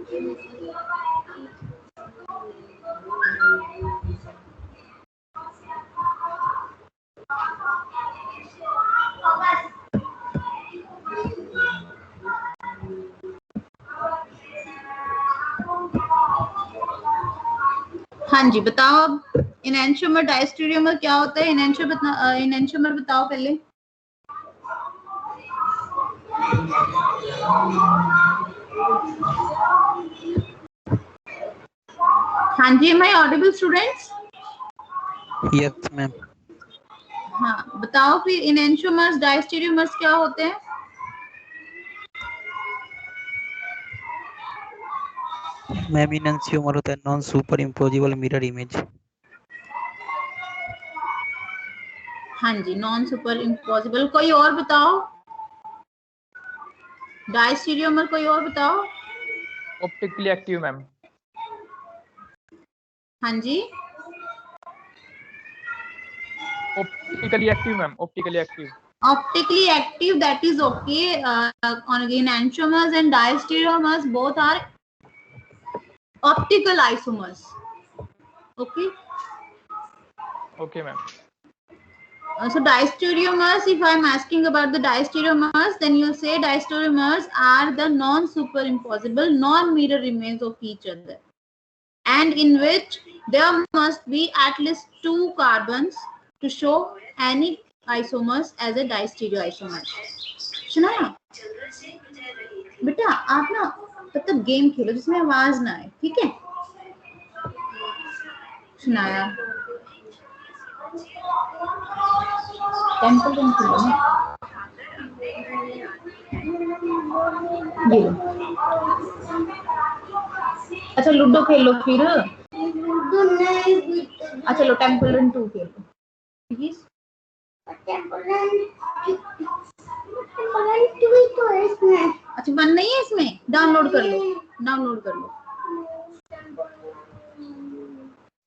हाँ जी बताओ अब इनैंशियोमर डायस्टेरियोमर क्या होता है? इनैंशियोमर बताओ पहले। हाँ जी, am I audible students? Yes ma'am. हाँ बताओ फिर इनैंशियोमर्स डायस्टेरियोमर्स क्या होते हैं? मैम इनैंशियोमर होता है non super imposable mirror image. हाँ जी, नॉन सुपर इम्पॉसिबल। कोई और बताओ? डायस्टेरियोमर कोई और बताओ? Optically active ma'am. हाँ जी, optically active ma'am, optically active. optically active, that is okay. On enantiomers and diastereomers both are optical isomers. Okay. Okay ma'am. So diastereomers, if I am asking about the diastereomers, then you'll say diastereomers are the non-superimposable, non-mirror images of each other, and in which there must be at least 2 carbons to show any isomers as a diastereoisomer. सुना ना बेटा, आप ना तब तक game खेलो जिसमें आवाज ना आए, ठीक है? सुनाया टेंपल रन खेलो ना, ये लो। अच्छा लूडो खेलो फिर। अच्छा लो टेंपल रन 2 खेलो प्लीज। अच्छा वन नहीं है इसमें, डाउनलोड कर लो, डाउनलोड कर लो।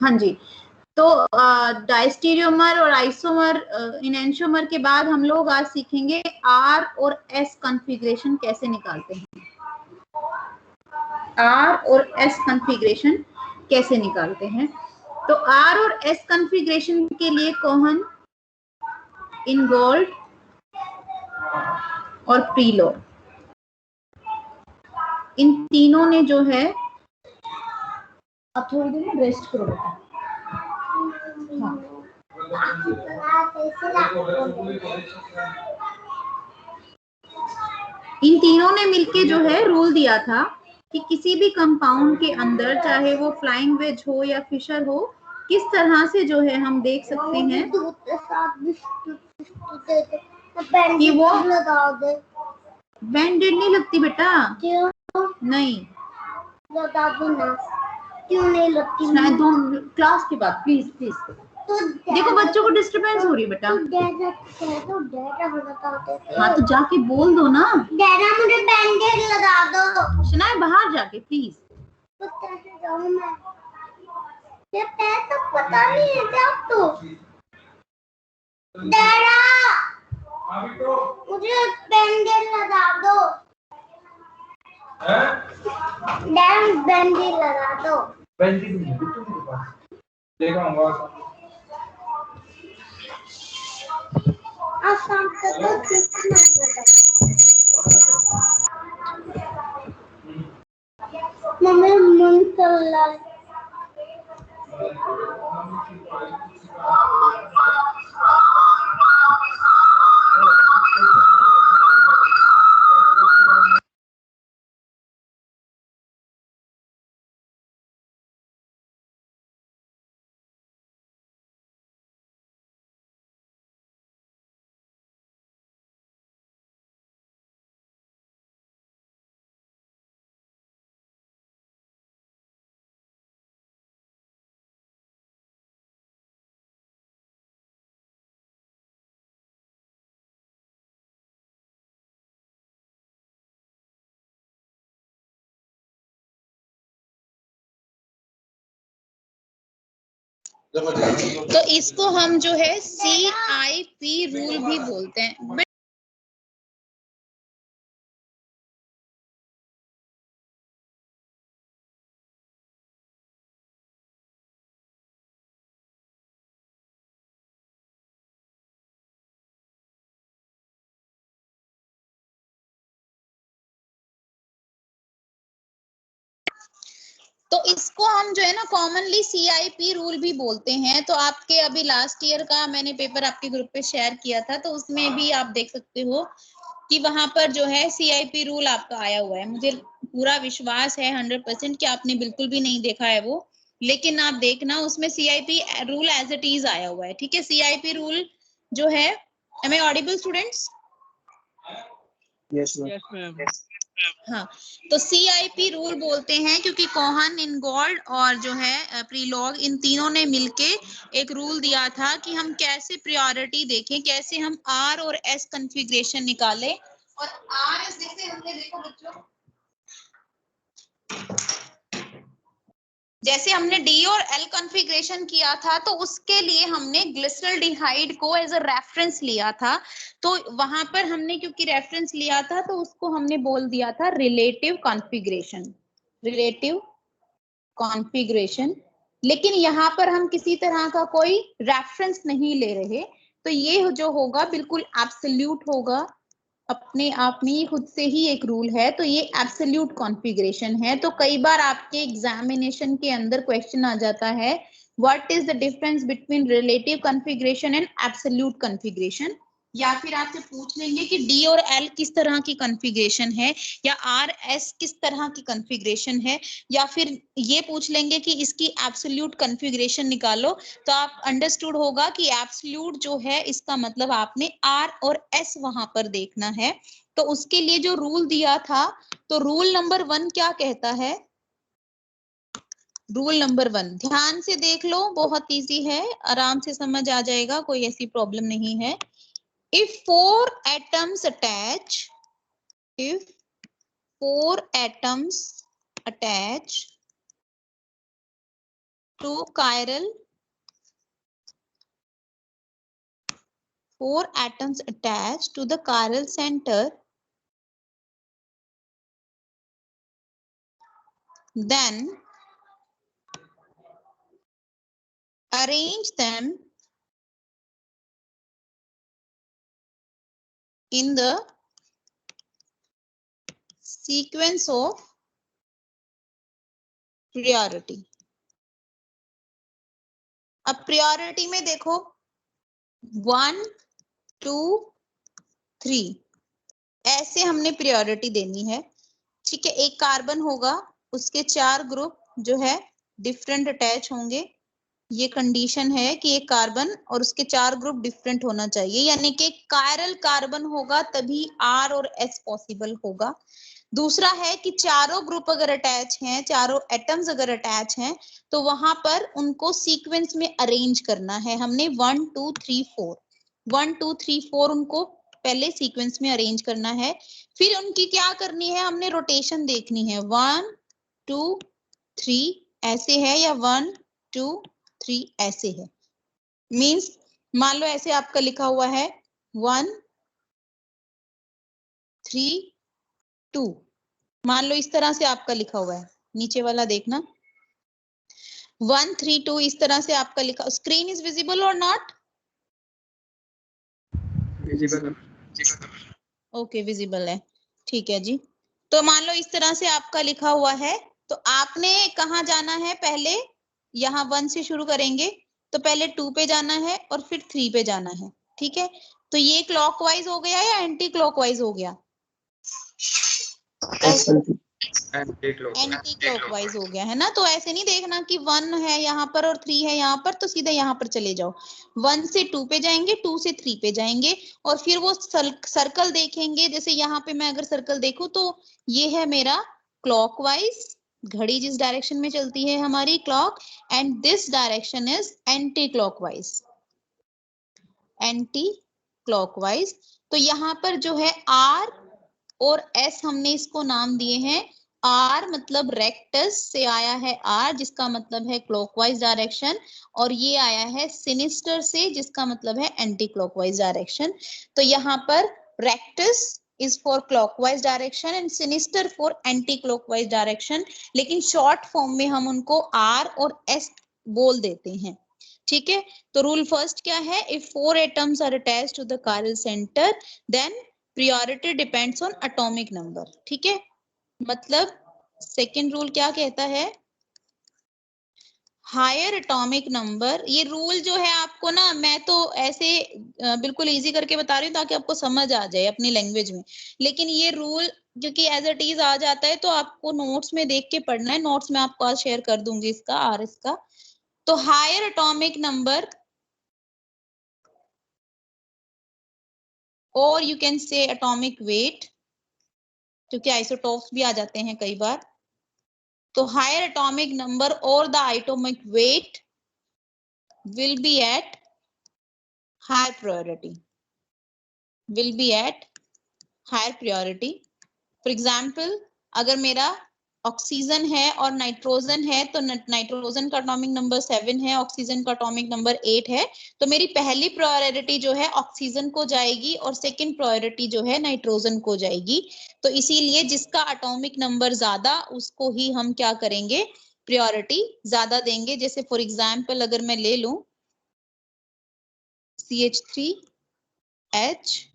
हाँ जी, तो डायस्टेरियोमर और आइसोमर इनैंशियोमर के बाद हम लोग आज सीखेंगे आर और एस कॉन्फ़िगरेशन कैसे निकालते हैं। आर और एस कॉन्फ़िगरेशन कैसे निकालते हैं? तो आर और एस कॉन्फ़िगरेशन के लिए कोहन, इनगोल्ड और प्रीलो, इन तीनों ने जो है, अब थोड़ी देर में रेस्ट करो बेटा। हाँ। इन तीनों ने मिलके जो है रूल दिया था कि किसी भी कंपाउंड के अंदर, चाहे वो फ्लाइंग वेज हो या फिशर हो, किस तरह से जो है हम देख सकते हैं कि वो बैंडेड नहीं लगती बेटा। क्यों नहीं लगा ना, क्यों नहीं लगती? शायद दो क्लास के बाद प्लीज प्लीज। तो देखो बच्चों को डिस्टरबेंस हो रही है बेटा। हाँ तो जाके बोल दो ना, डैडा मुझे बैंडेड लगा दो। सुना बाहर जाके प्लीज। तो कैसे जाऊं मैं? ये पैर तो पता नहीं है क्या तो। डैडा मुझे बैंडेड लगा दो। डैड बैंडेड लगा दो। बैंडेड नहीं है तेरे पास, देखा होगा। आसान से तो कितना मम्मी मन चल रहा है। तो इसको हम जो है CIP रूल भी बोलते हैं। तो इसको हम जो है ना कॉमनली CIP रूल भी बोलते हैं। तो आपके अभी लास्ट ईयर का मैंने पेपर आपके ग्रुप पे शेयर किया था, तो उसमें भी आप देख सकते हो कि वहां पर जो है CIP रूल आपका आया हुआ है। मुझे पूरा विश्वास है 100% कि आपने बिल्कुल भी नहीं देखा है वो, लेकिन आप देखना उसमें CIP rule as it is आया हुआ है। ठीक है, CIP रूल जो है, am I audible students? Yes ma'am. हाँ, तो CIP रूल बोलते हैं क्योंकि कोहन, इनगोल्ड और जो है प्रीलॉग, इन तीनों ने मिलके एक रूल दिया था कि हम कैसे प्रायोरिटी देखें, कैसे हम R और S कॉन्फ़िगरेशन निकालें। और RS जैसे हमने देखो बच्चों, जैसे हमने D और L कॉन्फ़िगरेशन किया था, तो उसके लिए हमने ग्लिसरॉल्डिहाइड को एज अ रेफरेंस लिया था। तो वहां पर हमने क्योंकि रेफरेंस लिया था, तो उसको हमने बोल दिया था रिलेटिव कॉन्फ़िगरेशन, रिलेटिव कॉन्फ़िगरेशन। लेकिन यहाँ पर हम किसी तरह का कोई रेफरेंस नहीं ले रहे, तो ये जो होगा बिल्कुल एब्सोल्यूट होगा, अपने आप में ही खुद से ही एक रूल है। तो ये एब्सोल्यूट कॉन्फ़िगरेशन है। तो कई बार आपके एग्जामिनेशन के अंदर क्वेश्चन आ जाता है, what is the difference between relative configuration and absolute configuration, या फिर आपसे पूछ लेंगे कि D और L किस तरह की कॉन्फ़िगरेशन है, या RS किस तरह की कॉन्फ़िगरेशन है, या फिर ये पूछ लेंगे कि इसकी एब्सोल्यूट कॉन्फ़िगरेशन निकालो। तो आप अंडरस्टूड होगा कि एब्सोल्यूट जो है इसका मतलब आपने R और S वहां पर देखना है। तो उसके लिए जो रूल दिया था, तो रूल नंबर 1 क्या कहता है? रूल नंबर 1 ध्यान से देख लो, बहुत इजी है, आराम से समझ आ जाएगा, कोई ऐसी प्रॉब्लम नहीं है। If 4 atoms attach, if 4 atoms attach to chiral, 4 atoms attach to the chiral center, then arrange them in the sequence of priority. अब priority में देखो 1 2 3 ऐसे हमने priority देनी है। ठीक है, एक कार्बन होगा, उसके 4 ग्रुप जो है डिफरेंट अटैच होंगे। ये कंडीशन है कि एक कार्बन और उसके 4 ग्रुप डिफरेंट होना चाहिए, यानी कि कायरल कार्बन होगा तभी R और S पॉसिबल होगा। दूसरा है कि चारों ग्रुप अगर अटैच हैं, चारों एटम्स अगर अटैच हैं, तो वहां पर उनको सीक्वेंस में अरेंज करना है हमने 1 2 3 4 1 2 3 4 उनको पहले सीक्वेंस में अरेंज करना है। फिर उनकी क्या करनी है, हमने रोटेशन देखनी है, 1 2 3 ऐसे है या 1 2 3 ऐसे है। मींस मान लो ऐसे आपका लिखा हुआ है 1 3 2, मान लो इस तरह से आपका लिखा हुआ है, नीचे वाला देखना 1 3 2 इस तरह से आपका लिखा। स्क्रीन इज विजिबल और नॉट? विजिबल। ओके, विजिबल है, ठीक है जी। तो मान लो इस तरह से आपका लिखा हुआ है, तो आपने कहाँ जाना है, पहले यहाँ 1 से शुरू करेंगे, तो पहले 2 पे जाना है और फिर 3 पे जाना है। ठीक है, तो ये क्लॉकवाइज हो गया या एंटी क्लॉकवाइज हो गया? एंटी क्लॉकवाइज हो गया है ना। तो ऐसे नहीं देखना कि 1 है यहाँ पर और 3 है यहाँ पर, तो सीधे यहाँ पर चले जाओ, 1 से 2 पे जाएंगे, 2 से 3 पे जाएंगे, और फिर वो सर्कल देखेंगे। जैसे यहाँ पे मैं अगर सर्कल देखूं, तो ये है मेरा क्लॉकवाइज, घड़ी जिस डायरेक्शन में चलती है हमारी clock, and this direction is anti clockwise, anti clockwise. तो यहाँ पर जो है R और S हमने इसको नाम दिए हैं। R मतलब रेक्टस से आया है R, जिसका मतलब है क्लॉकवाइज डायरेक्शन, और ये आया है सिनिस्टर से, जिसका मतलब है एंटी क्लॉकवाइज डायरेक्शन। तो यहाँ पर rectus is for clockwise direction and sinister for anti clockwise direction, लेकिन शॉर्ट फॉर्म में हम उनको R और S बोल देते हैं। ठीक है, तो रूल फर्स्ट क्या है, if 4 atoms are attached to the chiral center, देन priority depends on atomic number। ठीक है, मतलब सेकेंड रूल क्या कहता है, हायर एटॉमिक नंबर, ये रूल जो है आपको ना, मैं तो ऐसे बिल्कुल इजी करके बता रही हूँ ताकि आपको समझ आ जाए अपनी लैंग्वेज में, लेकिन ये रूल क्योंकि एज इट इज आ जाता है तो आपको नोट्स में देख के पढ़ना है। नोट्स में आपको आज शेयर कर दूंगी इसका आरएस का। तो हायर एटॉमिक नंबर और you can say atomic weight, क्योंकि आइसोटोप्स भी आ जाते हैं कई बार। तो हायर एटॉमिक नंबर और the atomic weight will be at higher priority, will be at higher priority. For example, अगर मेरा ऑक्सीजन है और नाइट्रोजन है तो नाइट्रोजन का एटॉमिक नंबर 7 है, ऑक्सीजन का एटॉमिक नंबर 8 है, तो मेरी पहली प्रायोरिटी जो है ऑक्सीजन को जाएगी और सेकंड प्रायोरिटी जो है नाइट्रोजन को जाएगी। तो इसीलिए जिसका एटॉमिक नंबर ज्यादा उसको ही हम क्या करेंगे, प्रायोरिटी ज्यादा देंगे। जैसे फॉर एग्जाम्पल अगर मैं ले लूं CH3H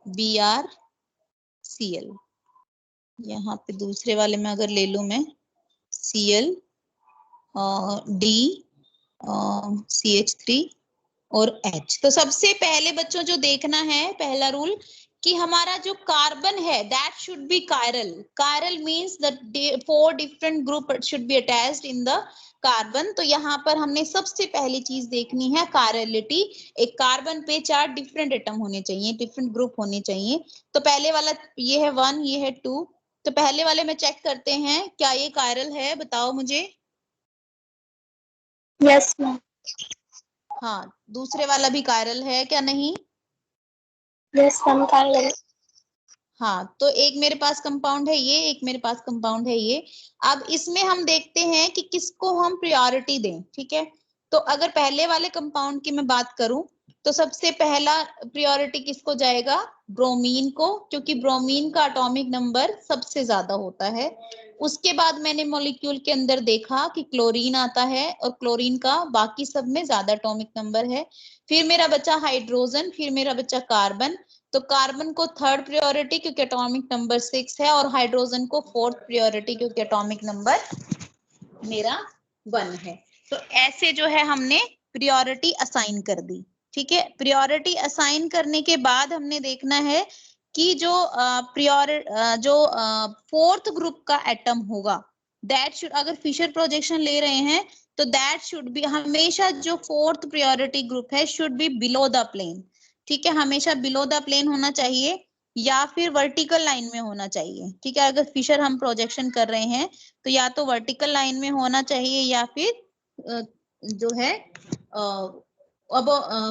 BrCl, यहाँ पे दूसरे वाले में अगर ले लूं मैं Cl D CH3 और H, तो सबसे पहले बच्चों जो देखना है पहला रूल कि हमारा जो कार्बन है that should B chiral. Chiral means that 4 different group should be attached in the carbon. तो यहाँ पर हमने सबसे पहली चीज देखनी है कायरलिटी। एक कार्बन पे 4 डिफरेंट एटम होने चाहिए, डिफरेंट ग्रुप होने चाहिए। तो पहले वाला ये है 1, ये है 2, तो पहले वाले में चेक करते हैं क्या ये कायरल है, बताओ मुझे। Yes ma'am. हाँ, दूसरे वाला भी कायरल है क्या, नहीं? Yes ma'am chiral. हाँ, तो एक मेरे पास कंपाउंड है ये, एक मेरे पास कंपाउंड है ये। अब इसमें हम देखते हैं कि किसको हम प्रायोरिटी दें, ठीक है। तो अगर पहले वाले कंपाउंड की मैं बात करूं तो सबसे पहला प्रायोरिटी किसको जाएगा, ब्रोमीन को, क्योंकि ब्रोमीन का एटॉमिक नंबर सबसे ज्यादा होता है। उसके बाद मैंने मॉलिक्यूल के अंदर देखा कि क्लोरीन आता है और क्लोरीन का बाकी सब में ज्यादा एटॉमिक नंबर है। फिर मेरा बचा हाइड्रोजन, फिर मेरा बचा कार्बन। तो कार्बन को थर्ड प्रायोरिटी क्योंकि एटॉमिक नंबर 6 है, और हाइड्रोजन को फोर्थ प्रायोरिटी क्योंकि एटॉमिक नंबर मेरा 1 है। तो ऐसे जो है हमने प्रायोरिटी असाइन कर दी, ठीक है। प्रायोरिटी असाइन करने के बाद हमने देखना है कि जो फोर्थ ग्रुप का एटम होगा दैट शुड, अगर फिशर प्रोजेक्शन ले रहे हैं तो दैट शुड बी, हमेशा जो फोर्थ प्रायोरिटी ग्रुप है should be below the plane, ठीक है। हमेशा बिलो द प्लेन होना चाहिए या फिर वर्टिकल लाइन में होना चाहिए, ठीक है। अगर फिशर हम प्रोजेक्शन कर रहे हैं तो या तो वर्टिकल लाइन में होना चाहिए या फिर जो है अब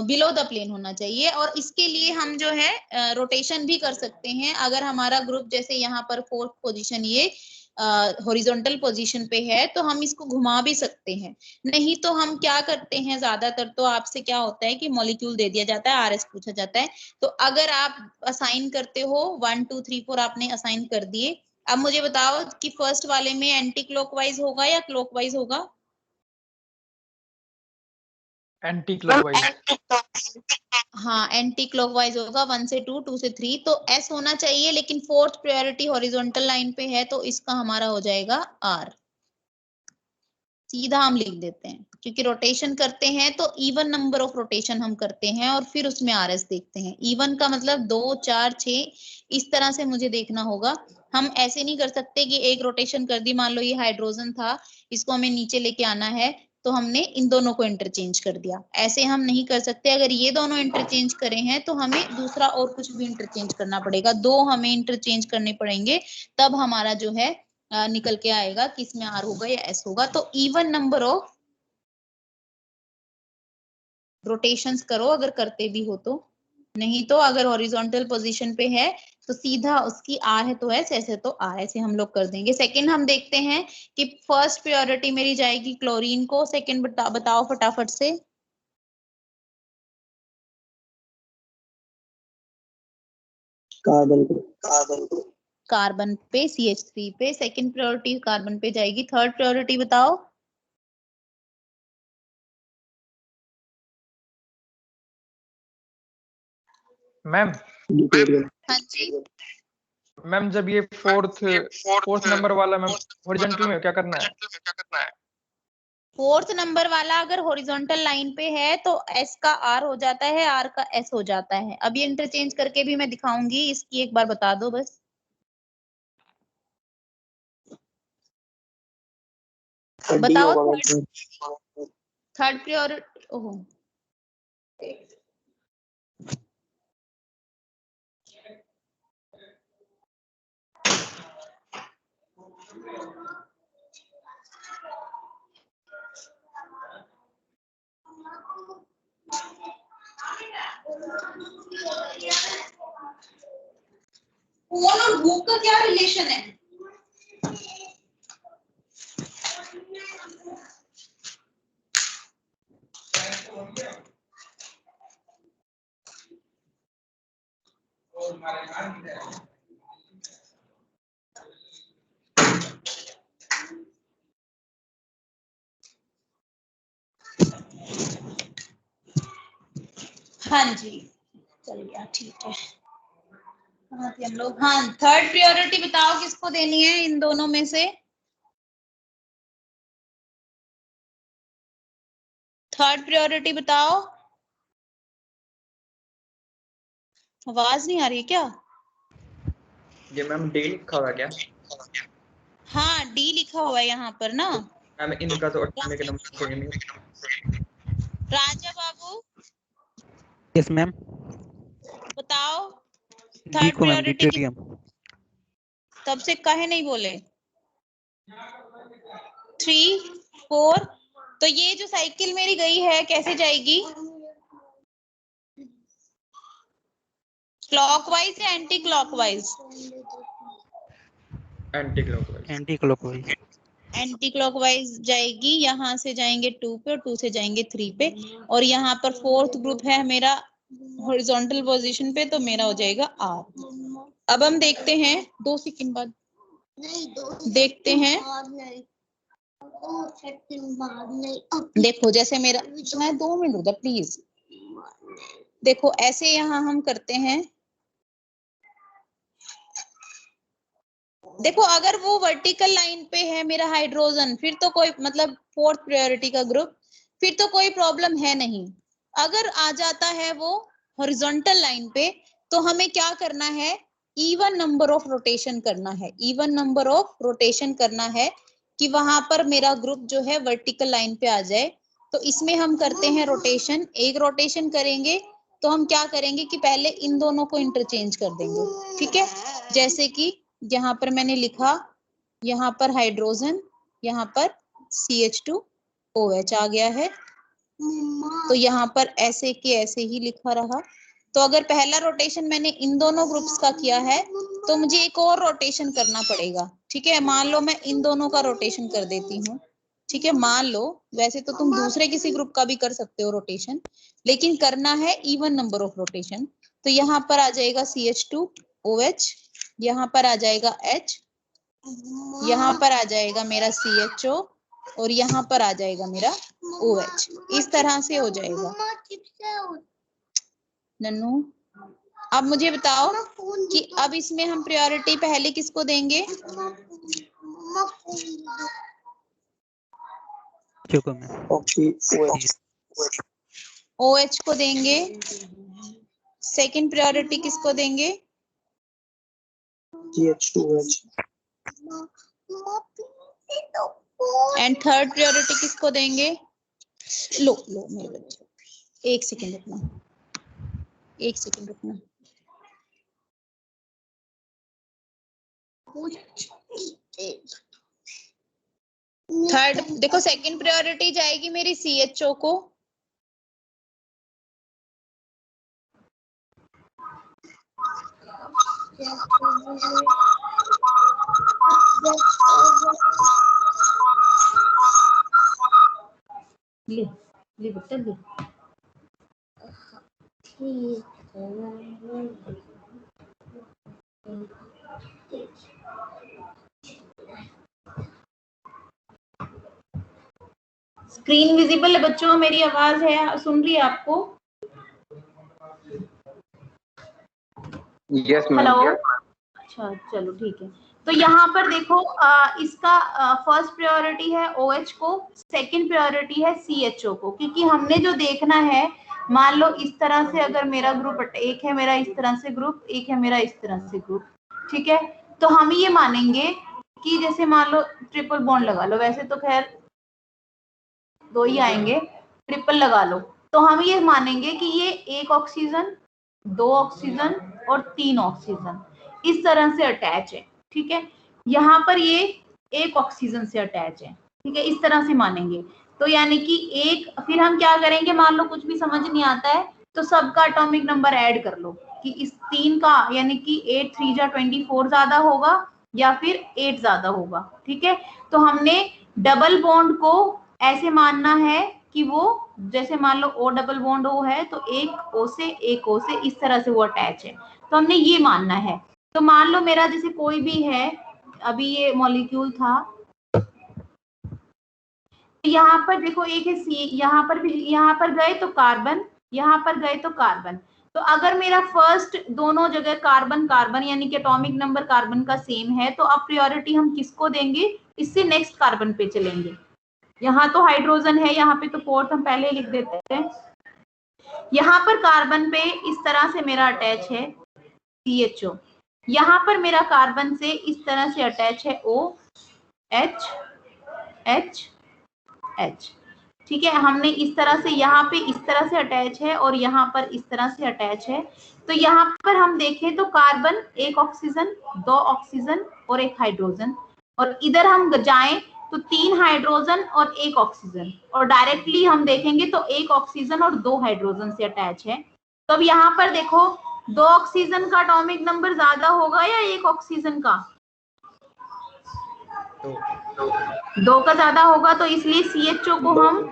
बिलो द प्लेन होना चाहिए। और इसके लिए हम जो है रोटेशन भी कर सकते हैं। अगर हमारा ग्रुप जैसे यहाँ पर फोर्थ पोजीशन ये हॉरिजॉन्टल पोजीशन पे है तो हम इसको घुमा भी सकते हैं। नहीं तो हम क्या करते हैं, ज्यादातर तो आपसे क्या होता है कि मॉलिक्यूल दे दिया जाता है, आरएस पूछा जाता है। तो अगर आप असाइन करते हो 1 2 3 4 आपने असाइन कर दिए, अब मुझे बताओ कि फर्स्ट वाले में एंटी क्लॉकवाइज होगा या क्लॉकवाइज होगा? Anti clockwise. हाँ, एंटी क्लॉकवाइज होगा 1 से 2, 2 से 3। तो एस होना चाहिए, लेकिन फोर्थ प्रायोरिटी हॉरिजॉन्टल लाइन पे है तो इसका हमारा हो जाएगा आर। सीधा हम लिख देते हैं क्योंकि रोटेशन करते हैं तो इवन नंबर ऑफ रोटेशन हम करते हैं और फिर उसमें आरएस देखते हैं। इवन का मतलब 2 4 6 इस तरह से मुझे देखना होगा। हम ऐसे नहीं कर सकते कि एक रोटेशन कर दी, मान लो ये हाइड्रोजन था, इसको हमें नीचे लेके आना है तो हमने इन दोनों को इंटरचेंज कर दिया, ऐसे हम नहीं कर सकते। अगर ये दोनों इंटरचेंज करे हैं तो हमें दूसरा और कुछ भी इंटरचेंज करना पड़ेगा, 2 हमें इंटरचेंज करने पड़ेंगे, तब हमारा जो है निकल के आएगा कि इसमें आर होगा या एस होगा। तो इवन नंबर ऑफ रोटेशंस करो अगर करते भी हो तो, नहीं तो अगर हॉरिजॉन्टल पोजीशन पे है तो सीधा उसकी आर है तो एस, ऐसे तो आर, ऐसे हम लोग कर देंगे। सेकंड हम देखते हैं कि फर्स्ट प्रायोरिटी मेरी जाएगी क्लोरीन को, सेकंड बताओ फटाफट से। कार्बन पे CH3 पे सेकंड प्रायोरिटी कार्बन पे जाएगी। थर्ड प्रायोरिटी बताओ। मैम हाँ जी, मैम जब ये फोर्थ नंबर वाला मैम हॉरिजॉन्टल में क्या करना है? फोर्थ नंबर वाला अगर हॉरिजॉन्टल लाइन पे है तो S का R हो जाता है, R का S हो जाता है। अब ये इंटरचेंज करके भी मैं दिखाऊंगी, इसकी एक बार बता दो बस। बताओ थर्ड प्रायोरिटी। ओहो, फोन और बुक का क्या रिलेशन है? हाँ जी, चल गया, ठीक है। कहाँ थे हम लोग? हाँ, थर्ड प्रायोरिटी बताओ किसको देनी है इन दोनों में से? थर्ड प्रायोरिटी बताओ। आवाज नहीं आ रही क्या? ये मैम डी लिखा हुआ है क्या? हाँ, डी लिखा हुआ है यहाँ पर ना। मैम इनका तो एटॉमिक नंबर सेम है। Raja Babu yes ma'am. बताओ डी थर्ड को मैम, प्रायोरिटी की। ड्यूटेरियम। तब से काहे नहीं बोले? 3, 4। तो ये जो साइकिल मेरी गई है कैसे जाएगी? क्लॉकवाइज या anti clockwise? Anti clockwise. Anti clockwise. Anti clockwise जाएगी। यहाँ से जाएंगे 2 पे और 2 से जाएंगे 3 पे, और यहाँ पर फोर्थ ग्रुप है मेरा हॉरिजॉन्टल पोजीशन पे, तो मेरा हो जाएगा R। अब हम देखते हैं 2 सेकंड बाद देखते हैं। देखो जैसे मेरा, मैं 2 मिनट रुक जा प्लीज। देखो ऐसे यहाँ हम करते हैं। देखो अगर वो वर्टिकल लाइन पे है मेरा हाइड्रोजन, फिर तो कोई मतलब फोर्थ प्रायोरिटी का ग्रुप, फिर तो कोई प्रॉब्लम है नहीं। अगर आ जाता है वो हॉरिजॉन्टल लाइन पे, तो हमें क्या करना है? इवन नंबर ऑफ रोटेशन करना है। इवन नंबर ऑफ रोटेशन करना है कि वहां पर मेरा ग्रुप जो है वर्टिकल लाइन पे आ जाए। तो इसमें हम करते हैं रोटेशन। एक रोटेशन करेंगे तो हम क्या करेंगे कि पहले इन दोनों को इंटरचेंज कर देंगे, ठीक है? जैसे कि यहाँ पर मैंने लिखा, यहाँ पर हाइड्रोजन, यहाँ पर CH2OH आ गया है, तो यहाँ पर ऐसे के ऐसे ही लिखा रहा। तो अगर पहला रोटेशन मैंने इन दोनों ग्रुप्स का किया है, तो मुझे एक और रोटेशन करना पड़ेगा, ठीक है? मान लो मैं इन दोनों का रोटेशन कर देती हूँ, ठीक है? मान लो, वैसे तो तुम दूसरे किसी ग्रुप का भी कर सकते हो रोटेशन, लेकिन करना है इवन नंबर ऑफ रोटेशन। तो यहाँ पर आ जाएगा CH2OH, यहाँ पर आ जाएगा H, यहाँ पर आ जाएगा मेरा CHO, और यहाँ पर आ जाएगा मेरा OH। इस तरह से हो जाएगा। नन्नू अब मुझे बताओ कि अब इसमें हम प्रायोरिटी पहले किसको देंगे? चुको मैम। OH को देंगे। सेकंड प्रायोरिटी किसको देंगे? CH2OH। एंड थर्ड प्रायोरिटी किसको देंगे? लो लो मेरे बच्चे, एक सेकंड रुकना, एक सेकंड रुकना। थर्ड देखो, सेकंड प्रायोरिटी जाएगी मेरी CHO को, ले ले बेटा ले। स्क्रीन विजिबल है बच्चों? मेरी आवाज है, सुन रही है आपको? Yes ma'am. हेलो, अच्छा चलो ठीक है। तो यहाँ पर देखो इसका फर्स्ट प्रायोरिटी है OH को, सेकंड प्रायोरिटी है CHO को, क्योंकि हमने जो देखना है, मान लो इस तरह से अगर मेरा ग्रुप, एक है मेरा इस तरह से ग्रुप, एक है मेरा इस तरह से ग्रुप, ठीक है, तो हम ये मानेंगे कि जैसे मान लो ट्रिपल बॉन्ड लगा लो, वैसे तो खैर 2 ही आएंगे, ट्रिपल लगा लो, तो हम ये मानेंगे कि ये 1 ऑक्सीजन, 2 ऑक्सीजन और 3 ऑक्सीजन इस तरह से अटैच है, ठीक है। यहाँ पर ये 1 ऑक्सीजन से अटैच है, ठीक है, इस तरह से मानेंगे। तो यानी कि एक, फिर हम क्या करेंगे, मान लो कुछ भी समझ नहीं आता है तो सबका एटॉमिक नंबर ऐड कर लो कि इस 3 का, यानी कि 8 3 जा 24 ज्यादा होगा या फिर 8 ज्यादा होगा, ठीक है। तो हमने डबल बॉन्ड को ऐसे मानना है कि वो, जैसे मान लो O डबल बॉन्ड O है तो एक O से इस तरह से वो अटैच है, तो हमने ये मानना है। तो मान लो मेरा जैसे कोई भी है, अभी ये मॉलिक्यूल था, यहाँ पर देखो एक है C, यहाँ पर भी, यहाँ पर गए तो कार्बन, यहाँ पर गए तो कार्बन। तो अगर मेरा फर्स्ट दोनों जगह कार्बन कार्बन यानी कि एटॉमिक नंबर कार्बन का सेम है, तो अब प्रायोरिटी हम किसको देंगे, इससे नेक्स्ट कार्बन पे चलेंगे। यहाँ तो हाइड्रोजन है, यहाँ पे तो फोर्थ हम पहले लिख देते हैं। यहाँ पर कार्बन पे इस तरह से मेरा अटैच है CHO, यहाँ पर मेरा कार्बन से इस तरह से अटैच है OH H, ठीक है। हमने इस तरह से, यहाँ पे इस तरह से अटैच है और यहाँ पर इस तरह से अटैच है। तो यहाँ पर हम देखें तो कार्बन 1 ऑक्सीजन, 2 ऑक्सीजन और 1 हाइड्रोजन, और इधर हम जाएं तो 3 हाइड्रोजन और 1 ऑक्सीजन, और डायरेक्टली हम देखेंगे तो 1 ऑक्सीजन और 2 हाइड्रोजन से अटैच है। तो अब यहाँ पर देखो 2 ऑक्सीजन का एटॉमिक नंबर ज्यादा होगा या 1 ऑक्सीजन का? 2 का ज्यादा होगा, तो इसलिए CHO को हम,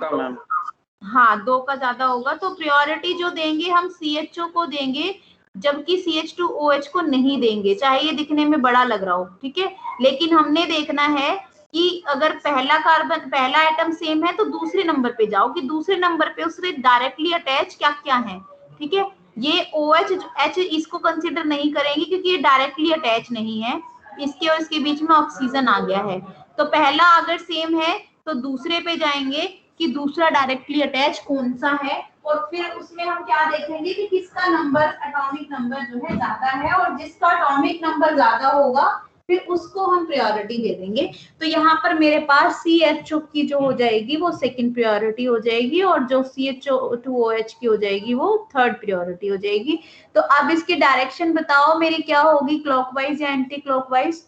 हाँ 2 का ज्यादा होगा, तो प्रायोरिटी जो देंगे हम CHO को देंगे, जबकि CH2OH को नहीं देंगे, चाहे ये दिखने में बड़ा लग रहा हो, ठीक है। लेकिन हमने देखना है कि अगर पहला कार्बन, पहला एटम सेम है तो दूसरे नंबर पे जाओ कि दूसरे नंबर पे उससे डायरेक्टली अटैच क्या क्या है, ठीक है। ये OH H इसको कंसिडर नहीं करेंगे क्योंकि ये डायरेक्टली अटैच नहीं है, इसके और इसके बीच में ऑक्सीजन आ गया है। तो पहला अगर सेम है तो दूसरे पे जाएंगे कि दूसरा डायरेक्टली अटैच कौन सा है, और फिर उसमें हम क्या देखेंगे कि किसका नंबर, एटॉमिक नंबर जो है ज्यादा है, और जिसका एटॉमिक नंबर ज्यादा होगा फिर उसको हम प्रायोरिटी दे देंगे। तो यहाँ पर मेरे पास CHO की जो हो जाएगी वो सेकंड प्रायोरिटी हो जाएगी, और जो CH2OH की हो जाएगी वो थर्ड प्रायोरिटी हो जाएगी। तो अब इसकी डायरेक्शन बताओ मेरी क्या होगी, क्लॉकवाइज या एंटी क्लॉकवाइज?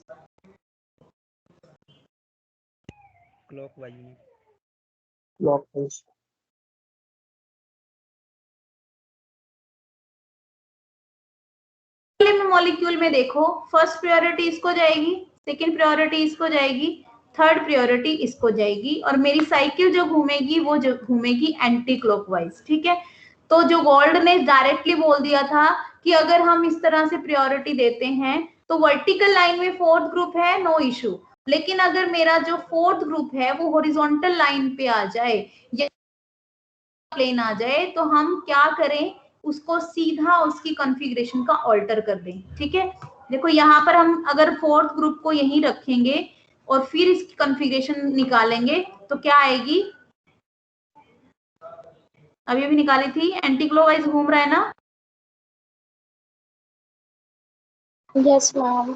क्लॉकवाइज। मॉलिक्यूल में देखो फर्स्ट प्रायोरिटी इसको जाएगी, सेकंड प्रायोरिटी इसको जाएगी, थर्ड प्रायोरिटी इसको जाएगी, और मेरी साइकिल जो घूमेगी वो जो घूमेगी एंटी क्लॉकवाइज, ठीक है। तो जो गोल्ड ने डायरेक्टली बोल दिया था कि अगर हम इस तरह से प्रायोरिटी देते हैं तो वर्टिकल लाइन में फोर्थ ग्रुप है, नो इशू, लेकिन अगर मेरा जो फोर्थ ग्रुप है वो हॉरिजॉन्टल लाइन पे आ जाए या प्लेन आ जाए, तो हम क्या करें, उसको सीधा उसकी कॉन्फ़िगरेशन का ऑल्टर कर दें, ठीक है। देखो यहाँ पर हम अगर फोर्थ ग्रुप को यहीं रखेंगे और फिर इसकी कॉन्फ़िगरेशन निकालेंगे तो क्या आएगी, अभी भी निकाली थी, एंटी क्लॉकवाइज घूम रहा है ना? Yes ma'am.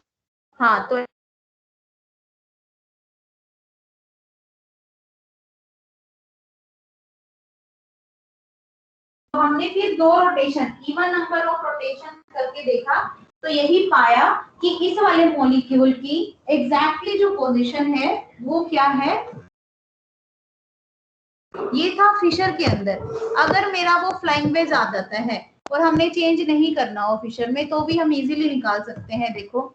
हाँ, तो हमने फिर 2 rotation, even number of rotation करके देखा, तो यही पाया कि इस वाले मॉलिक्यूल की एग्जैक्टली जो पोजीशन है वो क्या है, ये था फिशर के अंदर। अगर मेरा वो फ्लाइंग वेज आ जाता है और हमने चेंज नहीं करना हो फिशर में, तो भी हम इजीली निकाल सकते हैं। देखो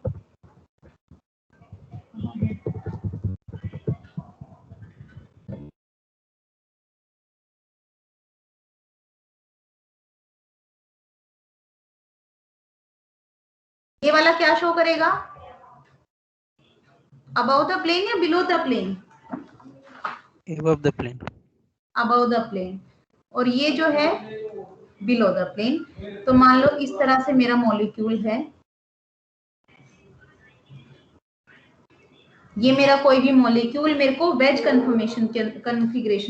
ये वाला क्या शो करेगा, अबाउट द प्लेन या below the plane? above the plane. About the plane, और ये जो है बिलो द प्लेन। तो मान लो इस तरह से मेरा मॉलिक्यूल है, ये मेरा कोई भी मॉलिक्यूल मेरे को वेज कन्फिग्रेशन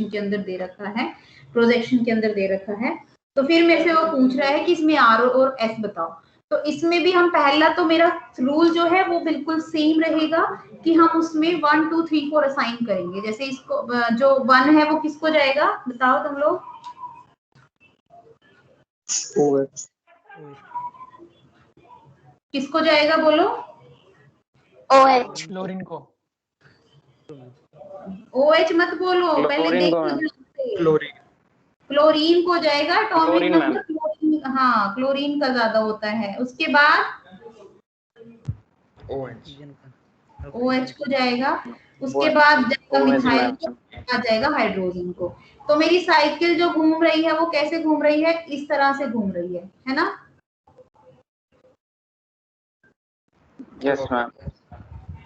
के अंदर दे रखा है, प्रोजेक्शन के अंदर दे रखा है। तो फिर मेरे से वो पूछ रहा है कि इसमें R और S बताओ। तो इसमें भी हम पहला तो मेरा रूल जो है वो बिल्कुल सेम रहेगा कि हम उसमें 1 2 3 4 असाइन करेंगे। जैसे इसको जो 1 है वो किसको जाएगा बताओ तुम लोग? किसको जाएगा बोलो? OH क्लोरीन को। OH मत बोलो, पहले देखो। क्लोरीन को जाएगा। एटॉमिक नंबर क्लोरीन, हाँ क्लोरीन का ज्यादा होता है। उसके बाद OH को जाएगा। उसके बाद जाएगा मिथाइल को, आ जाएगा हाइड्रोजन को। तो मेरी साइकिल जो घूम रही है वो कैसे घूम रही है? इस तरह से घूम रही है ना? Yes ma'am.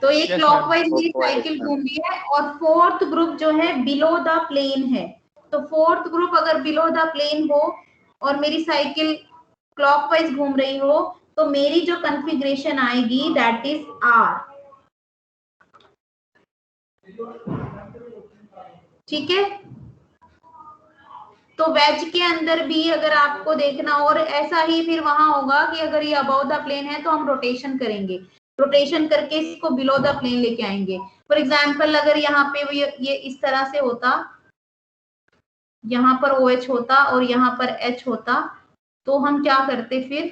तो ये क्लॉकवाइज मेरी साइकिल घूम रही है। और फोर्थ ग्रुप जो है बिलो द प्लेन है। तो फोर्थ ग्रुप अगर बिलो द प्लेन हो और मेरी साइकिल क्लॉकवाइज घूम रही हो तो मेरी जो कॉन्फ़िगरेशन आएगी दैट इज R। ठीक है। तो वेज के अंदर भी अगर आपको देखना, और ऐसा ही फिर वहां होगा कि अगर ये अबाउट द प्लेन है तो हम रोटेशन करेंगे, रोटेशन करके इसको बिलो द प्लेन लेके आएंगे। फॉर एग्जाम्पल अगर यहाँ पे ये इस तरह से होता, यहाँ पर OH होता और यहाँ पर H होता, तो हम क्या करते? फिर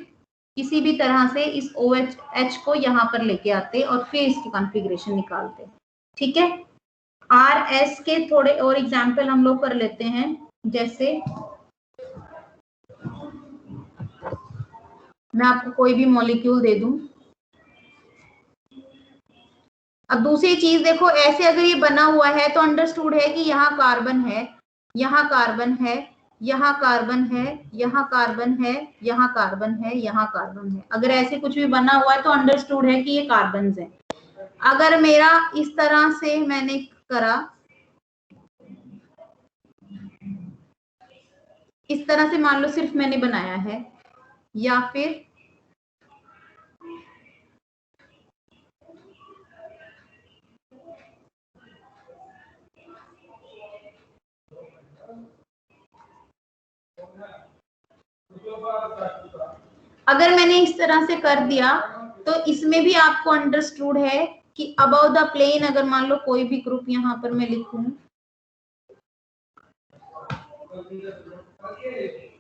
किसी भी तरह से इस OH को यहाँ पर लेके आते और फिर इसकी कॉन्फ़िगरेशन निकालते। ठीक है। RS के थोड़े और एग्जाम्पल हम लोग कर लेते हैं। जैसे मैं आपको कोई भी मॉलिक्यूल दे दूं। अब दूसरी चीज देखो, ऐसे अगर ये बना हुआ है तो अंडरस्टूड है कि यहाँ कार्बन है, यहाँ कार्बन है, यहाँ कार्बन है, यहाँ कार्बन है, यहाँ कार्बन है, यहाँ कार्बन है। अगर ऐसे कुछ भी बना हुआ है तो अंडरस्टूड है कि ये कार्बन है। अगर मेरा इस तरह से मैंने करा, इस तरह से मान लो सिर्फ मैंने बनाया है, या फिर अगर मैंने इस तरह से कर दिया तो इसमें भी आपको अंडरस्टूड है कि अबाउट द प्लेन अगर मान लो कोई भी ग्रुप यहां पर मैं लिखूं,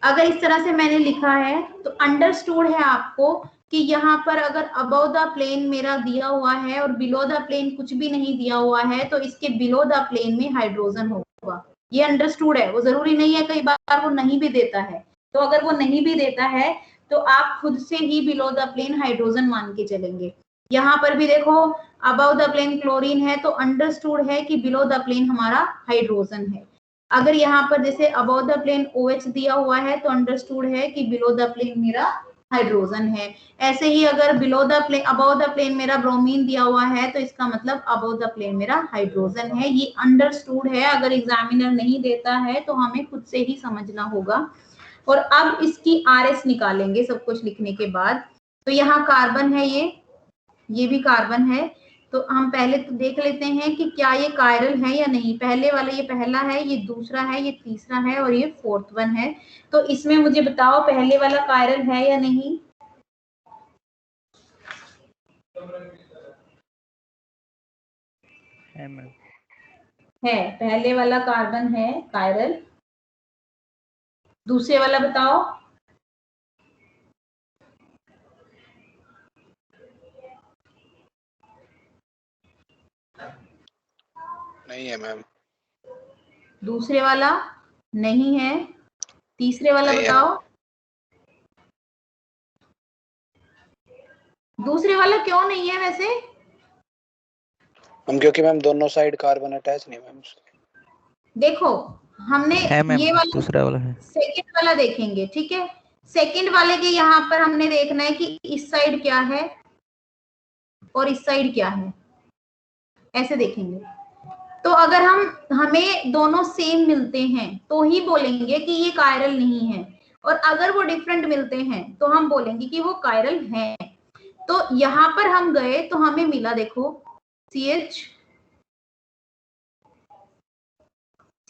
अगर इस तरह से मैंने लिखा है तो अंडरस्टूड है आपको कि यहाँ पर अगर अबव द प्लेन मेरा दिया हुआ है और बिलो द प्लेन कुछ भी नहीं दिया हुआ है तो इसके बिलो द प्लेन में हाइड्रोजन होगा। ये अंडरस्टूड है। वो जरूरी नहीं है, कई बार वो नहीं भी देता है। तो अगर वो नहीं भी देता है तो आप खुद से ही बिलो द प्लेन हाइड्रोजन मान के चलेंगे। यहाँ पर भी देखो अबव द प्लेन क्लोरीन है तो अंडरस्टूड है कि बिलो द प्लेन हमारा हाइड्रोजन है। अगर यहाँ पर जैसे अबव द प्लेन OH दिया हुआ है तो अंडरस्टूड है कि बिलो द प्लेन मेरा हाइड्रोजन है। ऐसे ही अगर below the plane above the plane मेरा ब्रोमीन दिया हुआ है तो इसका मतलब अबव द प्लेन मेरा हाइड्रोजन है। ये अंडरस्टूड है। अगर एग्जामिनर नहीं देता है तो हमें खुद से ही समझना होगा। और अब इसकी RS निकालेंगे सब कुछ लिखने के बाद। तो यहाँ कार्बन है, ये भी कार्बन है। तो हम पहले तो देख लेते हैं कि क्या ये कायरल है या नहीं। पहले वाला ये पहला है, ये दूसरा है, ये तीसरा है और ये फोर्थ वन है। तो इसमें मुझे बताओ पहले वाला कायरल है या नहीं? है, पहले वाला कार्बन है कायरल। दूसरे वाला बताओ। नहीं है मैम। दूसरे वाला नहीं है। तीसरे वाला बताओ। दूसरे वाला क्यों नहीं है वैसे? हम क्योंकि मैम दोनों साइड कार्बन अटैच नहीं मैम। देखो हमने ये वाला दूसरा वाला है, सेकंड वाला देखेंगे। ठीक है, सेकंड वाले के यहाँ पर हमने देखना है कि इस साइड क्या है और इस साइड क्या है, ऐसे देखेंगे। तो अगर हमें दोनों सेम मिलते हैं तो ही बोलेंगे कि ये कायरल नहीं है, और अगर वो डिफरेंट मिलते हैं तो हम बोलेंगे कि वो कायरल है। तो यहाँ पर हम गए तो हमें मिला, देखो CH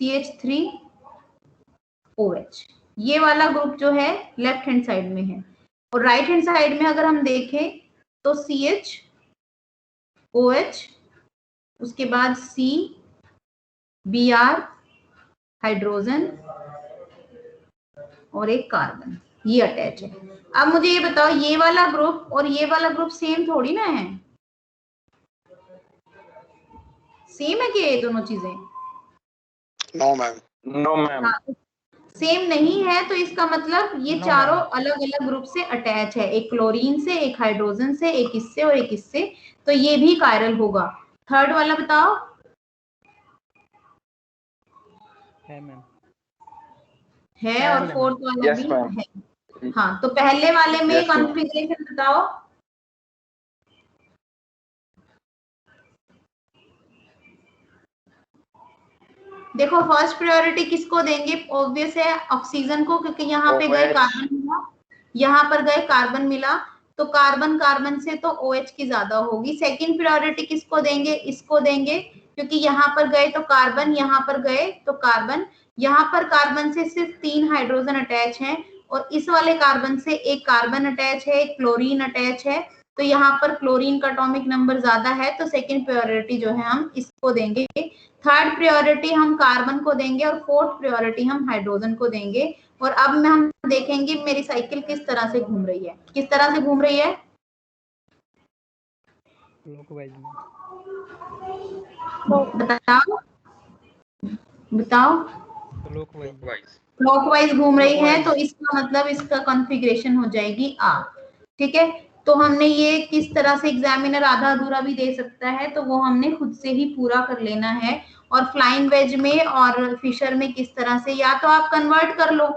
CH3OH। ये वाला ग्रुप जो है लेफ्ट हैंड साइड में है, और राइट हैंड साइड में अगर हम देखें तो CHOH, उसके बाद CBr हाइड्रोजन और एक कार्बन, ये अटैच है। अब मुझे ये बताओ, ये वाला ग्रुप और ये वाला ग्रुप सेम थोड़ी ना है? सेम है क्या ये दोनों चीजें? No ma'am. No ma'am. Same नहीं है, तो इसका मतलब ये चारों अलग अलग ग्रुप से अटैच है, एक क्लोरीन से, एक हाइड्रोजन से, एक इससे और एक इससे, तो ये भी कायरल होगा। थर्ड वाला बताओ। है मैम। है, और फोर्थ वाला Yes, भी ma'am. है। हाँ, तो पहले वाले में Yes, ma'am. कॉन्फ़िगरेशन बताओ। देखो, फर्स्ट प्रायोरिटी किसको देंगे? ऑब्वियस है ऑक्सीजन को, क्योंकि यहाँ पे गए OH. कार्बन मिला, यहाँ पर गए कार्बन मिला, तो कार्बन कार्बन से तो OH की ज्यादा होगी। सेकंड प्रायोरिटी किसको देंगे? इसको देंगे, क्योंकि यहाँ पर गए तो कार्बन, यहाँ पर गए तो कार्बन, यहाँ पर कार्बन से सिर्फ 3 हाइड्रोजन अटैच हैं, और इस वाले कार्बन से एक कार्बन अटैच है, एक क्लोरीन अटैच है, तो यहाँ पर क्लोरीन का एटॉमिक नंबर ज्यादा है, तो सेकंड प्रायोरिटी जो है हम इसको देंगे। थर्ड प्रायोरिटी हम कार्बन को देंगे, और फोर्थ प्रायोरिटी हम हाइड्रोजन को देंगे। और अब में हम देखेंगे मेरी साइकिल किस तरह से घूम रही है। किस तरह से घूम रही है? क्लॉकवाइज में। बताओ बताओ। क्लॉकवाइज। क्लॉकवाइज घूम रही है, तो इसका मतलब इसका कॉन्फ़िगरेशन हो जाएगी R। ठीक है, तो हमने ये किस तरह से, एग्जामिनर आधा अधूरा भी दे सकता है, तो वो हमने खुद से ही पूरा कर लेना है। और फ्लाइंग वेज में और फिशर में किस तरह से, या तो आप कन्वर्ट कर लो,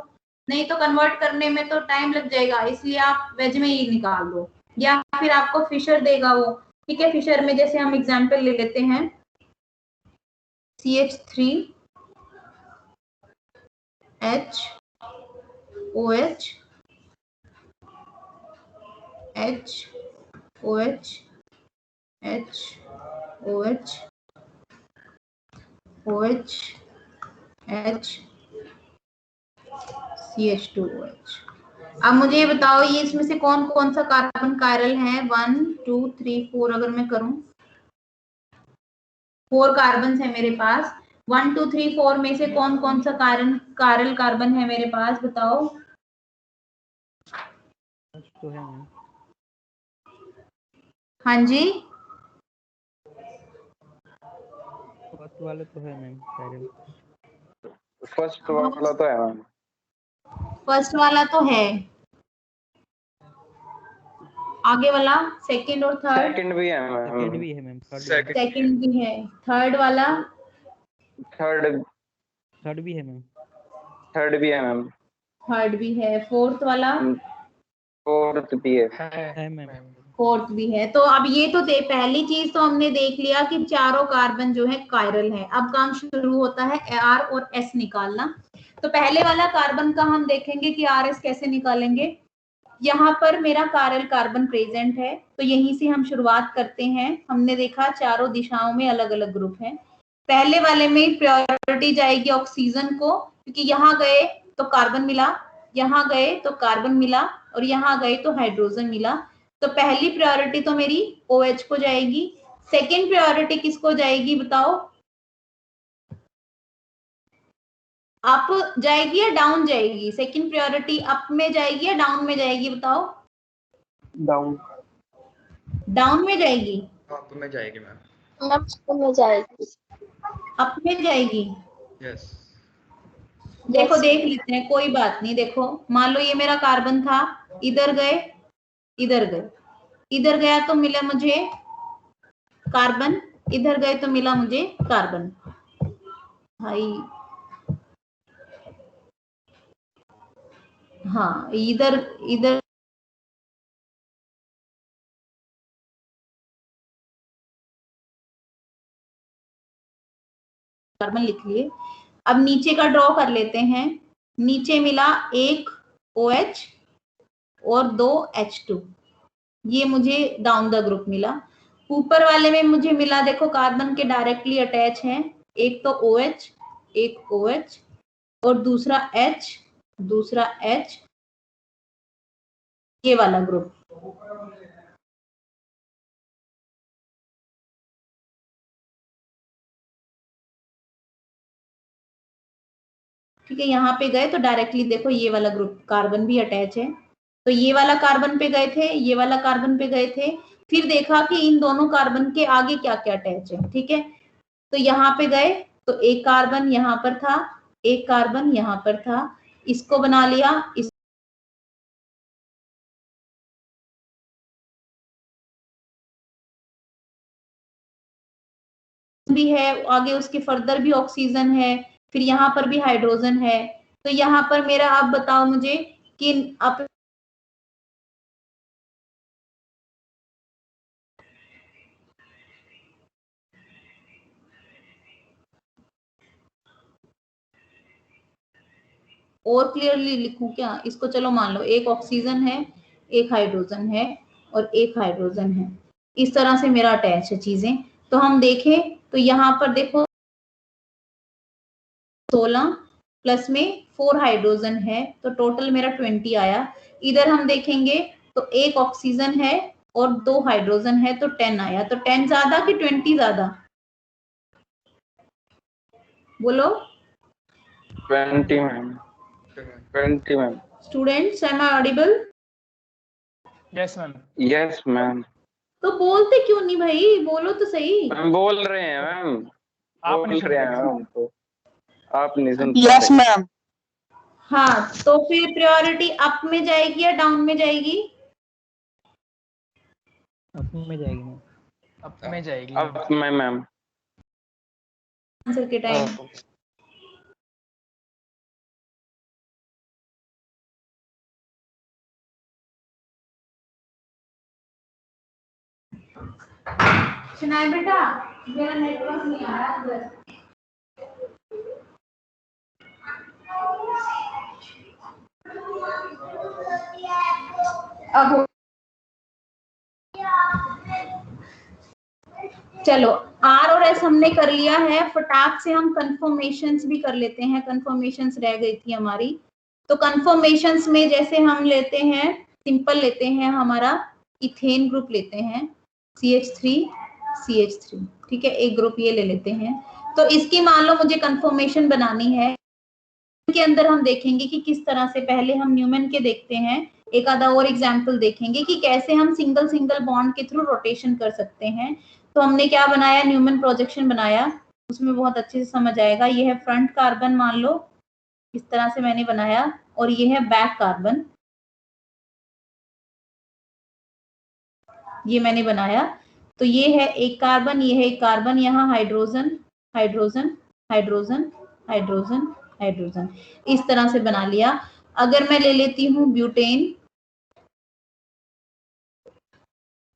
नहीं तो कन्वर्ट करने में तो टाइम लग जाएगा, इसलिए आप वेज में ही निकाल दो, या फिर आपको फिशर देगा वो। ठीक है, फिशर में जैसे हम एग्जाम्पल ले लेते हैं, CH3OH CH2OH। अब मुझे ये बताओ, ये इसमें से कौन कौन सा कार्बन कायरल है? 1 2 3 4 अगर मैं करूं, 4 कार्बन है मेरे पास। 1 2 3 4 में से कौन कौन सा कायरल कार्बन है मेरे पास? बताओ। तो है मैम। हाँ जी, फर्स्ट वाले तो है मैम कायरल। फर्स्ट वाला तो है मैम। फर्स्ट वाला तो है, आगे वाला सेकंड और थर्ड? सेकंड भी है सेकंड मैम। भी है मैम। सेकंड भी है। थर्ड वाला? थर्ड भी है मैम। थर्ड भी है मैम। थर्ड भी है। फोर्थ वाला? फोर्थ भी है मैम। फोर्थ भी है। तो अब ये तो पहली चीज तो हमने देख लिया कि चारों कार्बन जो है कायरल है। अब काम शुरू होता है R और S निकालना। तो पहले वाला कार्बन का हम देखेंगे कि RS कैसे निकालेंगे। यहाँ पर मेरा कायरल कार्बन प्रेजेंट है, तो यहीं से हम शुरुआत करते हैं। हमने देखा चारों दिशाओं में अलग अलग ग्रुप हैं। पहले वाले में प्रायोरिटी जाएगी ऑक्सीजन को, क्योंकि यहाँ गए तो कार्बन मिला, यहाँ गए तो कार्बन मिला, और यहाँ गए तो हाइड्रोजन मिला। तो पहली प्रायोरिटी तो मेरी OH को जाएगी। सेकेंड प्रायोरिटी किसको जाएगी बताओ? अप जाएगी या डाउन जाएगी? सेकंड प्रायोरिटी अप में जाएगी या डाउन में जाएगी बताओ? डाउन। डाउन में जाएगी। अप में जाएगी मैम। अप में जाएगी। अप में जाएगी। यस। देखो देख लेते हैं, कोई बात नहीं। देखो मान लो ये मेरा कार्बन था, इधर गए, इधर गए, इधर गया तो मिला मुझे कार्बन, इधर गए तो मिला मुझे कार्बन। भाई हाँ, इधर इधर कार्बन लिख लिए। अब नीचे का ड्रॉ कर लेते हैं। नीचे मिला एक OH और 2 H2, ये मुझे डाउन द ग्रुप मिला। ऊपर वाले में मुझे मिला, देखो कार्बन के डायरेक्टली अटैच है, एक तो OH एक OH और दूसरा H, ये वाला ग्रुप। ठीक है, यहाँ पे गए तो डायरेक्टली देखो ये वाला ग्रुप कार्बन भी अटैच है, तो ये वाला कार्बन पे गए थे, ये वाला कार्बन पे गए थे, फिर देखा कि इन दोनों कार्बन के आगे क्या क्या अटैच है। ठीक है, तो यहाँ पे गए तो एक कार्बन यहाँ पर था, एक कार्बन यहाँ पर था, इसको बना लिया, इस भी है, आगे उसके फर्दर भी ऑक्सीजन है, फिर यहाँ पर भी हाइड्रोजन है। तो यहाँ पर मेरा आप बताओ मुझे कि आप और क्लियरली लिखूं क्या इसको? चलो मान लो एक ऑक्सीजन है, एक हाइड्रोजन है और एक हाइड्रोजन है, इस तरह से मेरा अटैच है चीजें। तो हम देखें तो यहाँ पर देखो 16 प्लस में 4 हाइड्रोजन है, तो टोटल मेरा 20 आया। इधर हम देखेंगे तो एक ऑक्सीजन है और 2 हाइड्रोजन है, तो 10 आया। तो 10 ज्यादा कि 20 ज्यादा? बोलो 20 ma'am, 20 ma'am. Students, am I audible? Yes ma'am. Yes ma'am. तो बोलते क्यों नहीं भाई, बोलो तो सही। मैम बोल रहे हैं मैम, आप नहीं बोल रहे हैं मैम, तो आप नहीं सुनते। Yes ma'am. हाँ, तो फिर प्रायोरिटी अप में जाएगी या डाउन में जाएगी? अप में जाएगी मैम। अब में जाएगी। अब मैं मैम आंसर के टाइम सुनाए बेटा, मेरा नेटवर्क नहीं आ रहा अंदर। अब चलो R और S हमने कर लिया है, फटाक से हम कंफर्मेशंस भी कर लेते हैं। कंफर्मेशंस रह गई थी हमारी, तो कंफर्मेशंस में जैसे हम लेते हैं, सिंपल लेते हैं, हमारा इथेन ग्रुप लेते हैं, CH3 ठीक है, एक ग्रुप ये ले लेते हैं। तो इसकी मान लो मुझे कंफर्मेशन बनानी है, के अंदर हम देखेंगे कि किस तरह से, पहले हम न्यूमैन के देखते हैं, एक आधा और एग्जाम्पल देखेंगे कि कैसे हम सिंगल सिंगल बॉन्ड के थ्रू रोटेशन कर सकते हैं। तो हमने क्या बनाया, न्यूमैन प्रोजेक्शन बनाया, उसमें बहुत अच्छे से समझ आएगा। ये है फ्रंट कार्बन, मान लो इस तरह से मैंने बनाया, और ये है बैक कार्बन, ये मैंने बनाया। तो ये है एक कार्बन, ये है एक कार्बन, यहाँ hydrogen hydrogen hydrogen hydrogen hydrogen, इस तरह से बना लिया। अगर मैं ले लेती हूँ ब्यूटेन,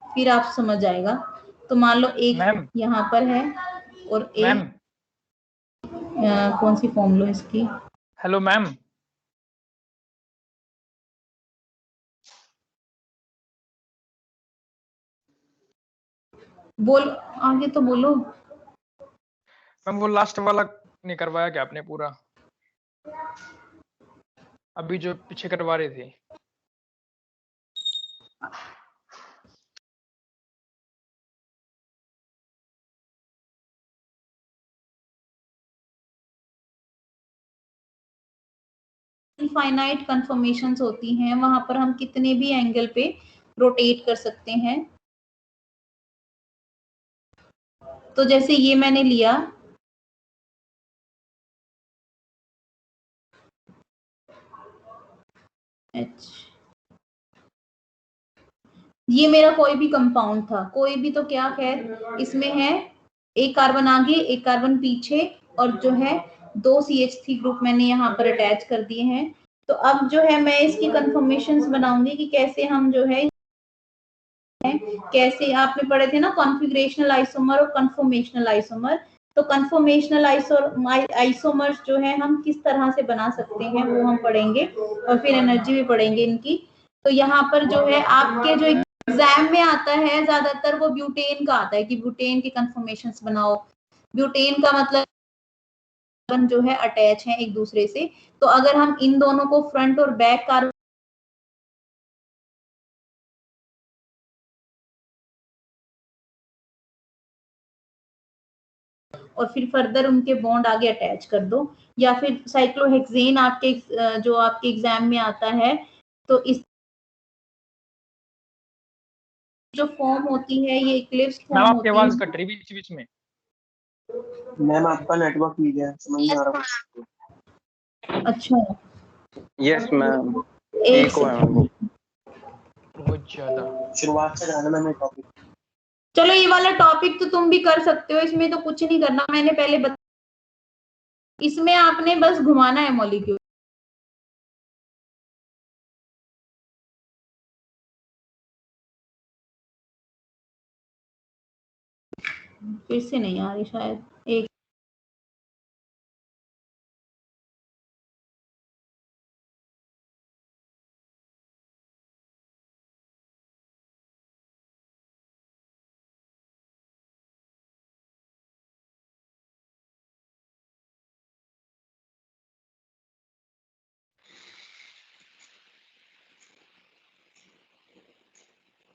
फिर आप समझ आएगा। तो मान लो एक यहाँ पर है और एक कौन सी फॉर्म लो इसकी? Hello ma'am. बोल, आगे तो बोलो। मैम वो लास्ट वाला नहीं करवाया क्या आपने पूरा? अभी जो पीछे करवा रहे थे। इनफाइनाइट कंफर्मेशंस होती हैं, वहां पर हम कितने भी एंगल पे रोटेट कर सकते हैं। तो जैसे ये मैंने लिया, ये मेरा कोई भी कंपाउंड था, कोई भी, तो क्या खैर इसमें है एक कार्बन आगे एक कार्बन पीछे, और जो है 2 CH3 ग्रुप मैंने यहाँ पर अटैच कर दिए हैं। तो अब जो है मैं इसकी कंफर्मेशंस बनाऊंगी कि कैसे हम जो है, कैसे आपने पढ़े थे ना कॉन्फिगरेशनल आइसोमर और कंफर्मेशनल आइसोमर। तो कंफर्मेशनल आइसोमर्स जो है हम किस तरह से बना सकते हैं वो हम पढ़ेंगे, और फिर एनर्जी भी पढ़ेंगे इनकी। तो यहाँ पर जो है आपके जो एग्जाम में आता है ज्यादातर वो ब्यूटेन का आता है कि ब्यूटेन के कंफर्मेशंस बनाओ। ब्यूटेन का मतलब कार्बन जो है अटैच है एक दूसरे से। तो अगर हम इन दोनों को फ्रंट और बैक कार्बन और फिर फर्दर उनके बॉन्ड आगे अटैच कर दो, या फिर साइक्लोहेक्सेन आपके जो आपके एग्जाम में आता है, तो इस जो फॉर्म होती है ये इक्लिप्स मैम फॉर्म आपकी होती आवाज है। कट रही बीच बीच में। मैम आपका नेटवर्क ठीक है, समझ में आ रहा है। अच्छा यस मैम, एक इको है मैम। बहुत ज्यादा। शुरुआत से कराना मैम ये टॉपिक। चलो ये वाला टॉपिक तो तुम भी कर सकते हो, इसमें तो कुछ नहीं करना, मैंने पहले इसमें आपने बस घुमाना है मॉलिक्यूल। फिर से नहीं आ रही शायद।